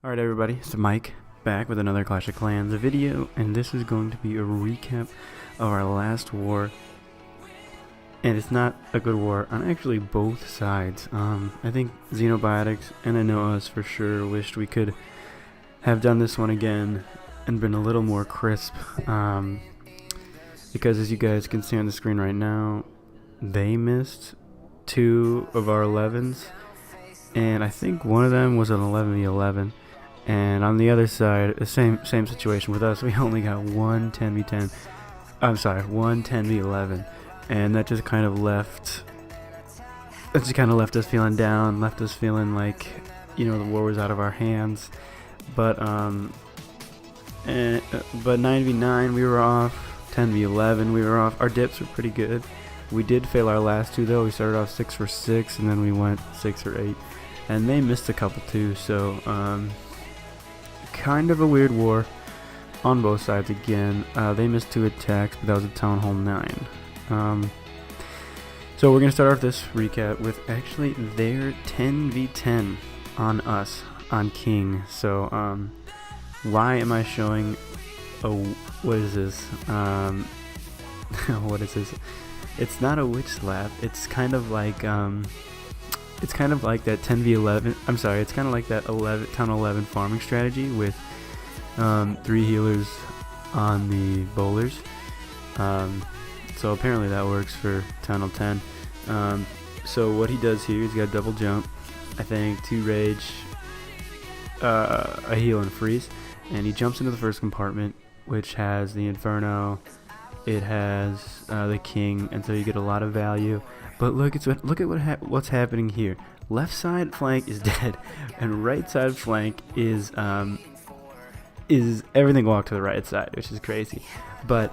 Alright everybody, it's Mike, back with another Clash of Clans video, and this is going to be a recap of our last war. And it's not a good war on actually both sides. I think Xenobiotics, and I know us for sure, wished we could have done this one again and been a little more crisp. Because as you guys can see on the screen right now, they missed 2 of our 11s. And I think one of them was an 11v11. And on the other side, the same situation with us. We only got one 10v10. I'm sorry, one 10v11, and that just kind of left. That just kind of left us feeling down, left us feeling like, the war was out of our hands. But 9v9 we were off. 10v11 we were off. Our dips were pretty good. We did fail our last 2 though. We started off 6 for 6, and then we went 6 for 8, and they missed a couple too. So kind of a weird war on both sides again. They missed 2 attacks, but that was a Town Hall 9. So we're going to start off this recap with actually their 10v10 on us, on King. So why am I showing what is this? What is this? It's not a witch slap. It's kind of like that 10v11. I'm sorry. It's kind of like that Town 11 farming strategy with 3 healers on the bowlers. So apparently that works for Town 10. So what he does here, he's got double jump, I think 2 rage, a heal and freeze, and he jumps into the first compartment, which has the Inferno. It has the King, and so you get a lot of value. But look at what's happening here. Left side flank is dead, and right side flank is everything walked to the right side, which is crazy. But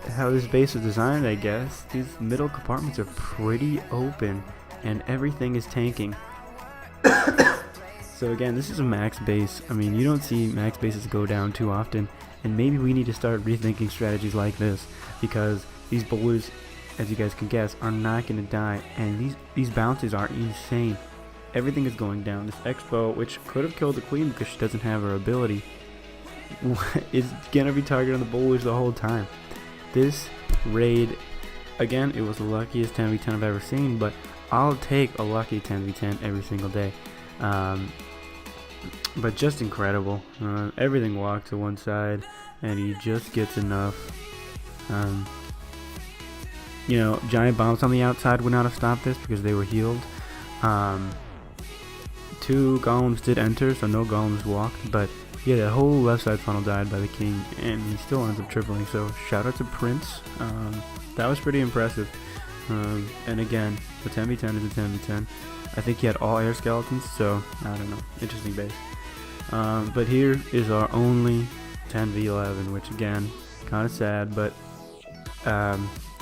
how this base was designed, I guess, these middle compartments are pretty open, and everything is tanking. So again, this is a max base. I mean, you don't see max bases go down too often, and maybe we need to start rethinking strategies like this, because these bowlers, as you guys can guess, are not going to die, and these bounces are insane. Everything is going down. This Expo, which could have killed the Queen because she doesn't have her ability, is going to be targeting the bowlers the whole time. This raid, again, it was the luckiest 10v10 I've ever seen, but I'll take a lucky 10v10 every single day. But just incredible. Everything walked to one side, and he just gets enough. Giant bombs on the outside would not have stopped this because they were healed. 2 golems did enter, so no golems walked, but yeah, the whole left side funnel died by the King, and he still ends up tripling, so shout out to Prince. That was pretty impressive. And again, the 10v10 is a 10v10. I think he had all air skeletons, so I don't know, interesting base. But here is our only 10v11, which again, kind of sad, but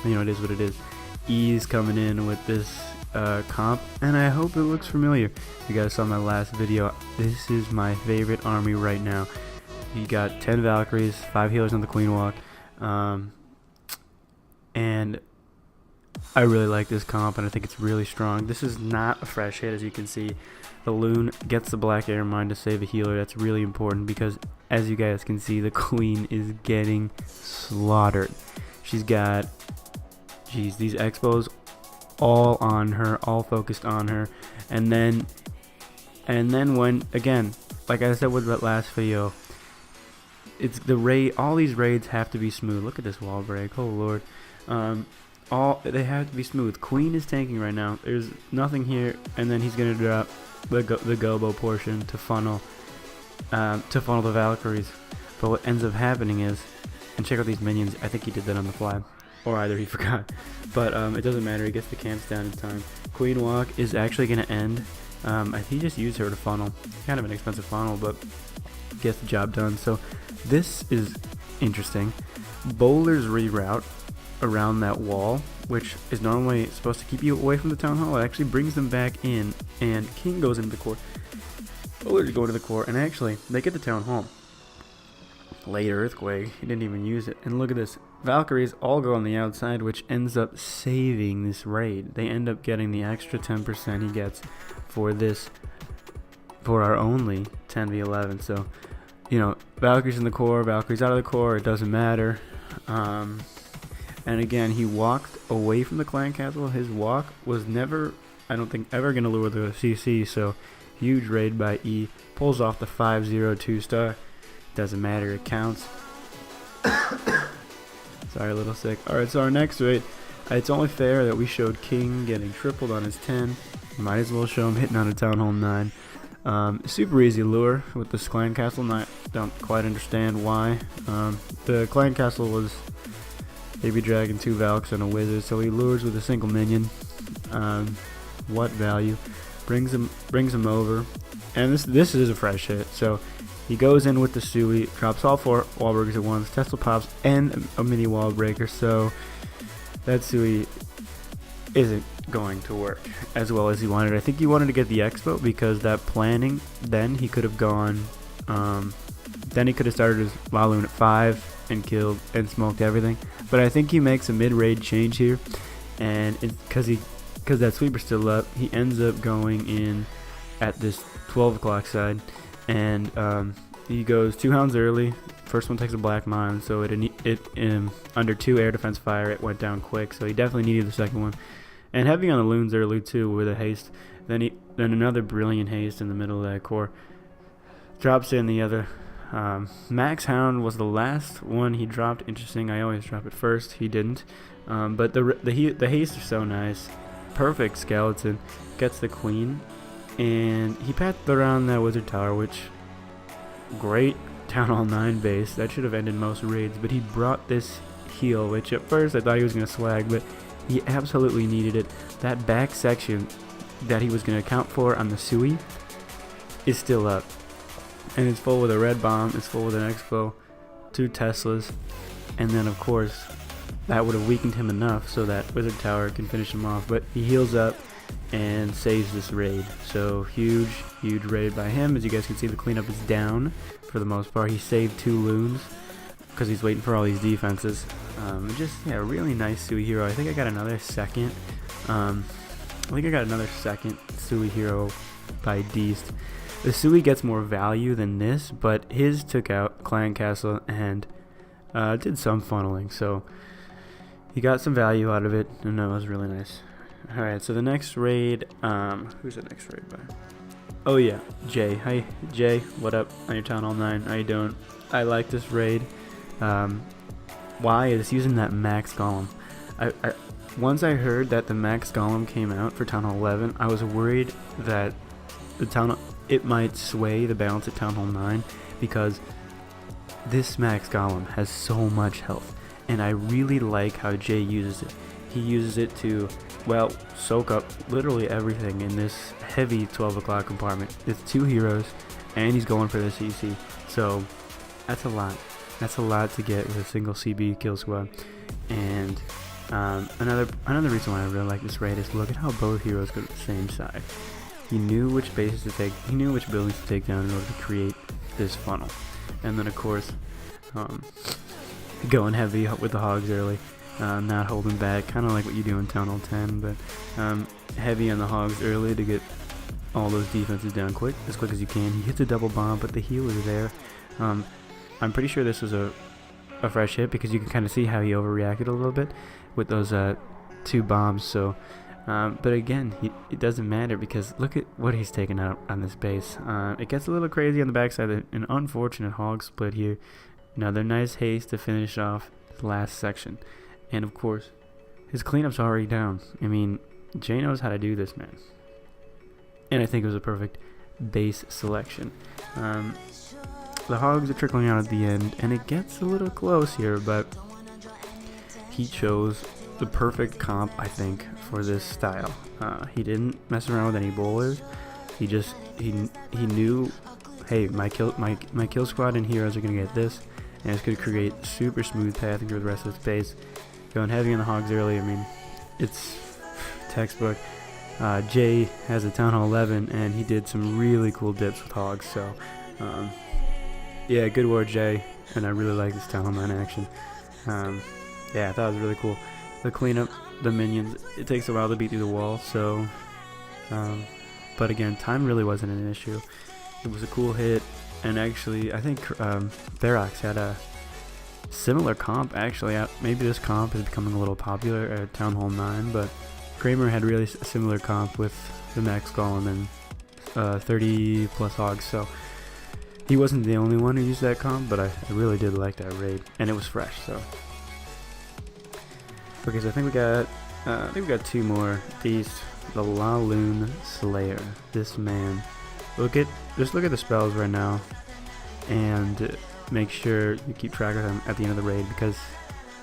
it is what it is. E's coming in with this comp, and I hope it looks familiar. You guys saw my last video. This is my favorite army right now. You got 10 Valkyries, 5 healers on the Queen Walk, and I really like this comp, and I think it's really strong. This is not a fresh hit, as you can see. The Loon gets the Black Air Mine to save a healer. That's really important because, as you guys can see, the Queen is getting slaughtered. She's got, these Expos all on her, all focused on her, and then when, again, like I said with that last video, it's the raid. All these raids have to be smooth. Look at this wall break. Oh lord. They have to be smooth. Queen is tanking right now. There's nothing here, and then he's gonna drop the Gobo portion to funnel the Valkyries. But what ends up happening is, and check out these minions. I think he did that on the fly, or either he forgot. But it doesn't matter. He gets the camps down in time. Queen Walk is actually gonna end. He just used her to funnel. Kind of an expensive funnel, but gets the job done. So this is interesting. Bowlers reroute around that wall, which is normally supposed to keep you away from the Town Hall. It actually brings them back in, and King goes into the core. Bowlers go to the core, and actually they get the Town Hall. Late Earthquake, he didn't even use it. And look at this, Valkyries all go on the outside, which ends up saving this raid. They end up getting the extra 10% he gets for this for our only 10v11. So, you know, Valkyrie's in the core, Valkyrie's out of the core, it doesn't matter. And again, he walked away from the clan castle. His walk was never, I don't think, ever going to lure the CC. So, huge raid by E. Pulls off the 5-0 2-star. Doesn't matter, it counts. Sorry, a little sick. Alright, so our next raid. It's only fair that we showed King getting tripled on his 10. Might as well show him hitting on a Town Hall 9. Super easy lure with this clan castle. Don't quite understand why. The clan castle was Baby Dragon, 2 Valks, and a Wizard, so he lures with a single minion. What value? Brings him over, and this is a fresh hit. So he goes in with the Sui, drops all 4 wall breakers at once, Tesla pops, and a mini wall breaker. So that Sui isn't going to work as well as he wanted. I think he wanted to get the expo because that planning. Then he could have gone. Then he could have started his Laloon at 5 and killed and smoked everything. But I think he makes a mid-raid change here, and because that sweeper's still up, he ends up going in at this 12 o'clock side, and he goes 2 hounds early. First one takes a black mine, so under 2 air defense fire, it went down quick. So he definitely needed the second one, and heavy on the loons early too with a haste. Then another brilliant haste in the middle of that core. Drops in the other. Max Hound was the last one he dropped. Interesting. I always drop it first. He didn't. But the haste is so nice. Perfect skeleton. Gets the queen, and he pathed around that wizard tower, which great Town Hall 9 base. That should have ended most raids. But he brought this heal, which at first I thought he was gonna swag, but he absolutely needed it. That back section that he was gonna account for on the Sui is still up. And it's full with a red bomb, it's full with an expo, 2 Teslas, and then of course that would have weakened him enough so that wizard tower can finish him off. But he heals up and saves this raid. So huge raid by him. As you guys can see, the cleanup is down for the most part. He saved 2 loons because he's waiting for all these defenses. Really nice Sui hero. I think I got another second. Sui hero by Deist. The Sui gets more value than this, but his took out Clan Castle and did some funneling, so he got some value out of it, and that was really nice. Alright, so the next raid, who's the next raid by? Oh yeah, Jay. Hi, Jay, what up on your Town Hall 9? How you doing? I like this raid. Why is using that Max Golem. Once I heard that the Max Golem came out for Town Hall 11, I was worried that it might sway the balance at Town Hall 9, because this Max Golem has so much health, and I really like how Jay uses it. He uses it to, well, soak up literally everything in this heavy 12 o'clock compartment. It's 2 heroes, and he's going for the CC, so that's a lot. That's a lot to get with a single CB kill squad. And another reason why I really like this raid is look at how both heroes go to the same side. He knew which bases to take. He knew which buildings to take down in order to create this funnel. And then of course, going heavy with the hogs early, not holding back, kind of like what you do in Town Hall 10, but heavy on the hogs early to get all those defenses down as quick as you can. He hits a double bomb, but the heal is there. I'm pretty sure this was a fresh hit because you can kind of see how he overreacted a little bit with those 2 bombs. So. But again, it doesn't matter because look at what he's taking out on this base. It gets a little crazy on the backside. An unfortunate hog split here. Another nice haste to finish off the last section. And of course, his cleanup's already down. I mean, Jay knows how to do this, man. And I think it was a perfect base selection. The hogs are trickling out at the end, and it gets a little close here, but he chose the perfect comp, I think, for this style. He didn't mess around with any bowlers. He knew, hey, my kill squad and heroes are gonna get this, and it's gonna create super smooth pathing through the rest of the space. Going heavy on the hogs early. I mean, it's textbook. Jay has a Town Hall 11, and he did some really cool dips with hogs. So, yeah, good work, Jay. And I really like this Town Hall 9 action. Yeah, I thought it was really cool. The cleanup, the minions, it takes a while to beat through the wall, so but again, time really wasn't an issue. It was a cool hit, and actually, I think Ferox had a similar comp. Actually, maybe this comp is becoming a little popular at Town Hall 9, but Kramer had really a similar comp with the Max Golem and 30 plus hogs. So he wasn't the only one who used that comp, but I really did like that raid, and it was fresh. So okay, so I think we got two more. The Laloon Slayer. This man. Just look at the spells right now, and make sure you keep track of him at the end of the raid, because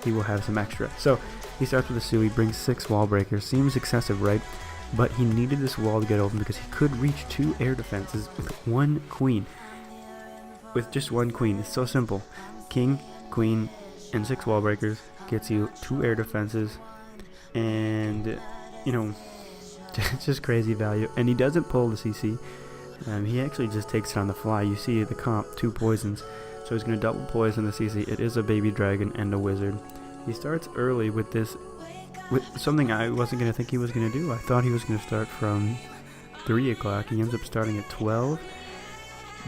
he will have some extra. So he starts with a Sui, brings 6 wall breakers. Seems excessive, right? But he needed this wall to get open because he could reach 2 air defenses with 1 queen. With just 1 queen, it's so simple. King, queen, and 6 wall breakers gets you 2 air defenses, and you know, it's just crazy value. And he doesn't pull the CC. He actually just takes it on the fly. You see the comp, 2 poisons. So he's going to double poison the CC. It is a baby dragon and a wizard. He starts early with this, with something I wasn't going to think he was going to do. I thought he was going to start from 3 o'clock. He ends up starting at 12.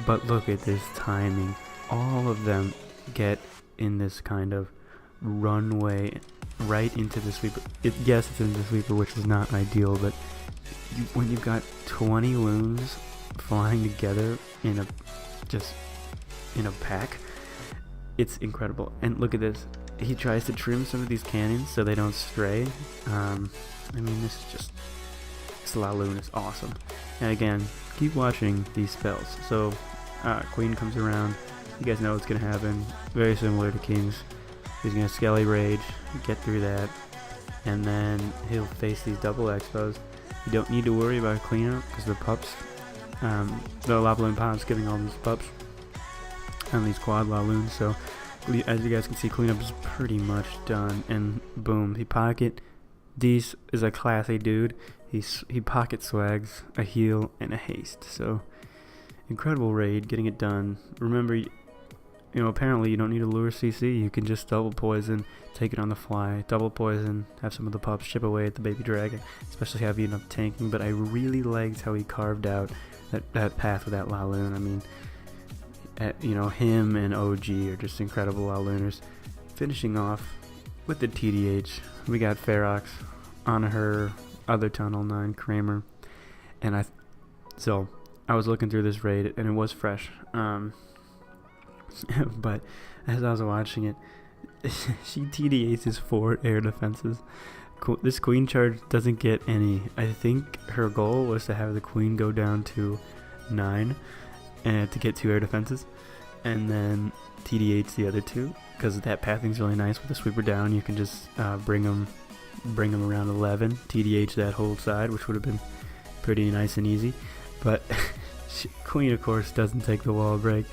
But look at this timing. All of them get in this kind of runway right into the sweeper. Yes, it's in the sweeper, which is not ideal, but when you've got 20 loons flying together in a pack, it's incredible. And look at this. He tries to trim some of these cannons so they don't stray. I mean, this Laloon is awesome. And again, keep watching these spells. So Queen comes around. You guys know what's going to happen. Very similar to King's. He's going to Skelly Rage, get through that, and then he'll face these double expos. You don't need to worry about cleanup because the pups, the Laloon Pop's giving all these pups and these quad Laloons. So as you guys can see, cleanup is pretty much done, and boom, he pocket. Dees is a classy dude. He pocket swags a heal and a haste. So incredible raid, getting it done. Remember, you know, apparently you don't need a lure CC. You can just double poison, take it on the fly, double poison, have some of the pups chip away at the baby dragon, especially have enough tanking. But I really liked how he carved out that path with that Laloon. I mean, you know, him and OG are just incredible Lalooners. Finishing off with the TDH, we got Ferox on her other Tunnel 9, Kramer, and I was looking through this raid, and it was fresh. But as I was watching it, she TDHs 4 air defenses. This queen charge doesn't get any. I think her goal was to have the queen go down to 9 and to get 2 air defenses, and then TDH the other 2, because that pathing's really nice with the sweeper down. You can just bring them around 11, TDH that whole side, which would have been pretty nice and easy. But Queen, of course, doesn't take the wall break.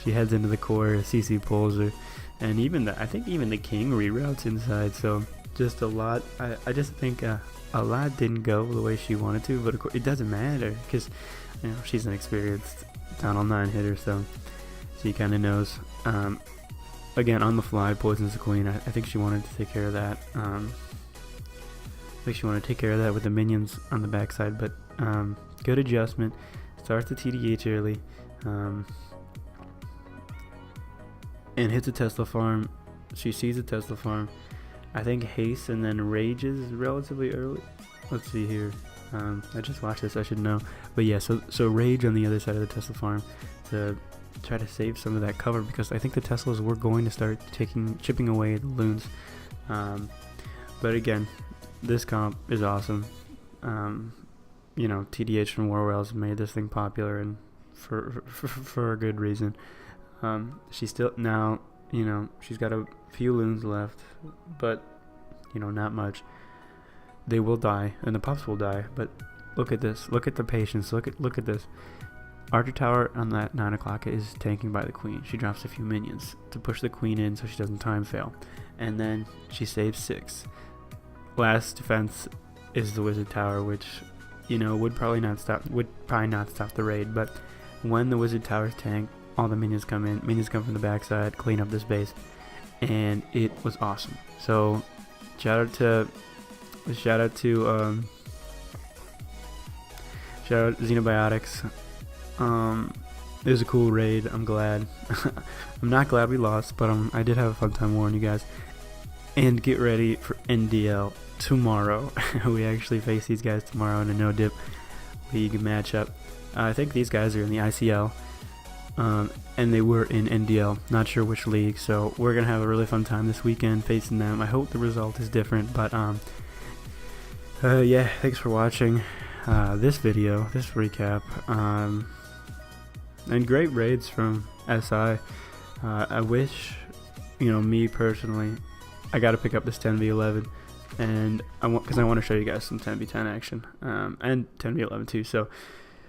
She heads into the core, CC pulls her, and I think even the king reroutes inside. So just a lot. I just think a lot didn't go the way she wanted to, but of course it doesn't matter because, you know, she's an experienced Tunnel 9 hitter, so she kind of knows. Again, on the fly, poisons the queen. I think she wanted to take care of that. I think she wanted to take care of that with the minions on the backside, but good adjustment. Starts the TDH early. And hits a Tesla farm. She sees a Tesla farm. I think haste and then rages relatively early. Let's see here. I just watched this, I should know. But yeah, so rage on the other side of the Tesla farm to try to save some of that cover, because I think the Teslas were going to start chipping away the loons. But again, this comp is awesome. You know, TDH from Warwells made this thing popular, and for a good reason. She's still now, you know, she's got a few loons left, but you know, not much. They will die, and the pups will die. But look at this. Look at the patience. Look at this. Archer Tower on that 9 o'clock is tanking by the queen. She drops a few minions to push the queen in so she doesn't time fail, and then she saves 6. Last defense is the wizard tower, which, you know, would probably not stop the raid. But when the wizard tower's tanked, all the minions come in. Minions come from the backside, clean up this base, and it was awesome. So shout out to Xenobiotics. It was a cool raid. I'm glad. I'm not glad we lost, but I did have a fun time warning you guys. And get ready for NDL tomorrow. We actually face these guys tomorrow in a no-dip league matchup. I think these guys are in the ICL, and they were in NDL. Not sure which league, so we're gonna have a really fun time this weekend facing them. I hope the result is different, but yeah. Thanks for watching this video, this recap. And great raids from SI. I wish, me personally, I got to pick up this 10v11, and because I want to show you guys some 10v10 action, and 10v11 too. So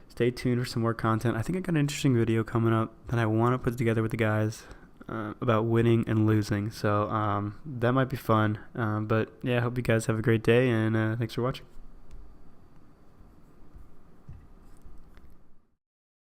stay tuned for some more content. I think I got an interesting video coming up that I want to put together with the guys about winning and losing. So that might be fun. But yeah, I hope you guys have a great day, and thanks for watching.